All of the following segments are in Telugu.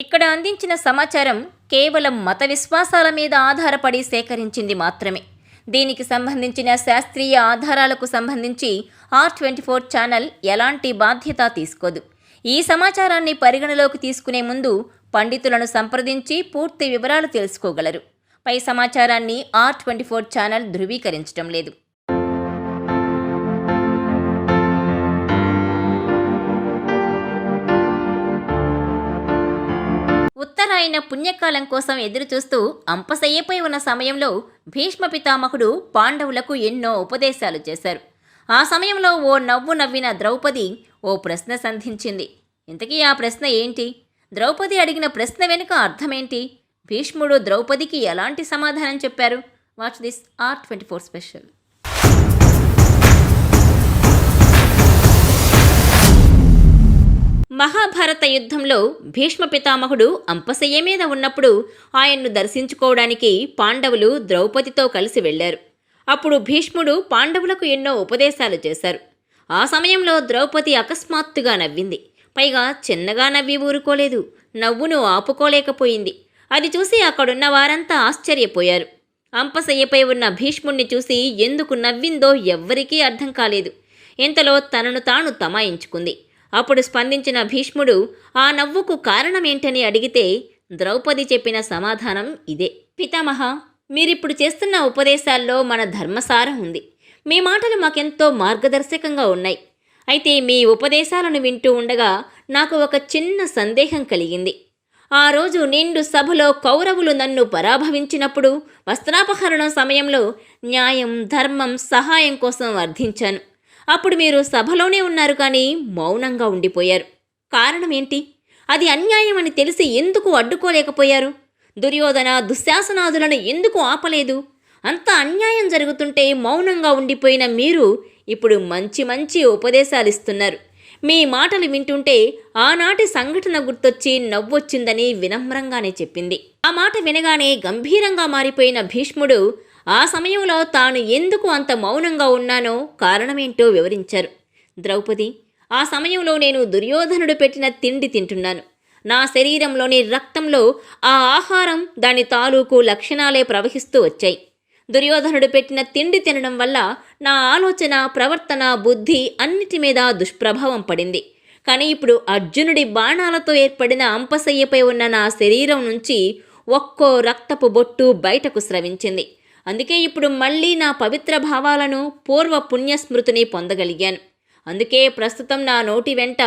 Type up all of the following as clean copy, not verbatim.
ఇక్కడ అందించిన సమాచారం కేవలం మత విశ్వాసాల మీద ఆధారపడి సేకరించింది మాత్రమే. దీనికి సంబంధించిన శాస్త్రీయ ఆధారాలకు సంబంధించి R24 ఛానల్ ఎలాంటి బాధ్యత తీసుకోదు. ఈ సమాచారాన్ని పరిగణలోకి తీసుకునే ముందు పండితులను సంప్రదించి పూర్తి వివరాలు తెలుసుకోగలరు. పై సమాచారాన్ని R24 ఛానల్ ధృవీకరించడం లేదు. ఉత్తరాయణ పుణ్యకాలం కోసం ఎదురుచూస్తూ అంపశయ్యపై ఉన్న సమయంలో భీష్మ పితామహుడు పాండవులకు ఎన్నో ఉపదేశాలు చేశారు. ఆ సమయంలో ఓ నవ్వు నవ్విన ద్రౌపది ఓ ప్రశ్న సంధించింది. ఇంతకీ ఆ ప్రశ్న ఏంటి? ద్రౌపది అడిగిన ప్రశ్న వెనుక అర్థమేంటి? భీష్ముడు ద్రౌపదికి ఎలాంటి సమాధానం చెప్పారు? Watch this R24 special. Mahabharata యుద్ధంలో భీష్మ పితామహుడు అంపశయ్య మీద ఉన్నప్పుడు ఆయన్ను దర్శించుకోవడానికి పాండవులు ద్రౌపదితో కలిసి వెళ్లారు. అప్పుడు భీష్ముడు పాండవులకు ఎన్నో ఉపదేశాలు చేశారు. ఆ సమయంలో ద్రౌపది అకస్మాత్తుగా నవ్వింది. పైగా చిన్నగా నవ్వి ఊరుకోలేదు, నవ్వును ఆపుకోలేకపోయింది. అది చూసి అక్కడున్న వారంతా ఆశ్చర్యపోయారు. అంపశయ్యపై ఉన్న భీష్ముణ్ణి చూసి ఎందుకు నవ్విందో ఎవ్వరికీ అర్థం కాలేదు. ఇంతలో తనను తాను తమాయించుకుంది. అప్పుడు స్పందించిన భీష్ముడు ఆ నవ్వుకు కారణమేంటని అడిగితే ద్రౌపది చెప్పిన సమాధానం ఇదే. పితామహ, మీరిప్పుడు చేస్తున్న ఉపదేశాల్లో మన ధర్మసారం ఉంది. మీ మాటలు మాకెంతో మార్గదర్శకంగా ఉన్నాయి. అయితే మీ ఉపదేశాలను వింటూ ఉండగా నాకు ఒక చిన్న సందేహం కలిగింది. ఆ రోజు నిండు సభలో కౌరవులు నన్ను పరాభవించినప్పుడు వస్త్రాపహరణం సమయంలో న్యాయం, ధర్మం, సహాయం కోసం అర్థించాను. అప్పుడు మీరు సభలోనే ఉన్నారు కానీ మౌనంగా ఉండిపోయారు. కారణమేంటి? అది అన్యాయం అని తెలిసి ఎందుకు అడ్డుకోలేకపోయారు? దుర్యోధన, దుశ్శాసనాదులను ఎందుకు ఆపలేదు? అంత అన్యాయం జరుగుతుంటే మౌనంగా ఉండిపోయిన మీరు ఇప్పుడు మంచి మంచి ఉపదేశాలు ఇస్తున్నారు. మీ మాటలు వింటుంటే ఆనాటి సంఘటన గుర్తొచ్చి నవ్వొచ్చిందని వినమ్రంగానే చెప్పింది. ఆ మాట వినగానే గంభీరంగా మారిపోయిన భీష్ముడు ఆ సమయంలో తాను ఎందుకు అంత మౌనంగా ఉన్నానో కారణమేంటో వివరించారు. ద్రౌపది, ఆ సమయంలో నేను దుర్యోధనుడు పెట్టిన తిండి తింటున్నాను. నా శరీరంలోని రక్తంలో ఆ ఆహారం, దాని తాలూకు లక్షణాలే ప్రవహిస్తూ వచ్చాయి. దుర్యోధనుడు పెట్టిన తిండి తినడం వల్ల నా ఆలోచన, ప్రవర్తన, బుద్ధి అన్నిటి మీద దుష్ప్రభావం పడింది. కానీ ఇప్పుడు అర్జునుడి బాణాలతో ఏర్పడిన అంపశయ్యపై ఉన్న నా శరీరం నుంచి ఒక్కో రక్తపు బొట్టు బయటకు స్రవించింది. అందుకే ఇప్పుడు మళ్ళీ నా పవిత్ర భావాలను, పూర్వ పుణ్యస్మృతిని పొందగలిగాను. అందుకే ప్రస్తుతం నా నోటి వెంట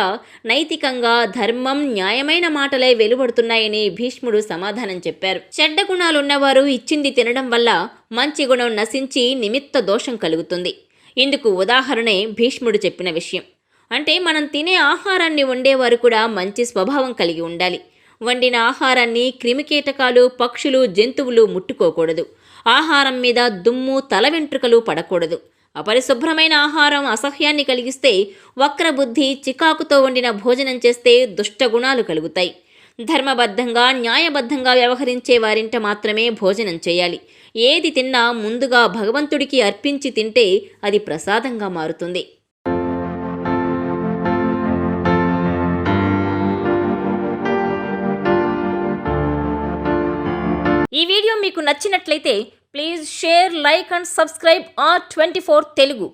నైతికంగా ధర్మం, న్యాయమైన మాటలే వెలువడుతున్నాయని భీష్ముడు సమాధానం చెప్పారు. చెడ్డ గుణాలున్నవారు ఇచ్చింది తినడం వల్ల మంచి గుణం నశించి నిమిత్త దోషం కలుగుతుంది. ఇందుకు ఉదాహరణే భీష్ముడు చెప్పిన విషయం. అంటే మనం తినే ఆహారాన్ని వండేవారు కూడా మంచి స్వభావం కలిగి ఉండాలి. వండిన ఆహారాన్ని క్రిమికీటకాలు, పక్షులు, జంతువులు ముట్టుకోకూడదు. ఆహారం మీద దుమ్ము, తల వెంట్రుకలు పడకూడదు. అపరిశుభ్రమైన ఆహారం అసహ్యాన్ని కలిగిస్తే, వక్రబుద్ధి, చికాకుతో వండిన భోజనం చేస్తే దుష్టగుణాలు కలుగుతాయి. ధర్మబద్ధంగా, న్యాయబద్ధంగా వ్యవహరించే వారింట మాత్రమే భోజనం చేయాలి. ఏది తిన్నా ముందుగా భగవంతుడికి అర్పించి తింటే అది ప్రసాదంగా మారుతుంది. ఈ వీడియో మీకు నచ్చినట్లయితే please share, like and subscribe R24 Telugu.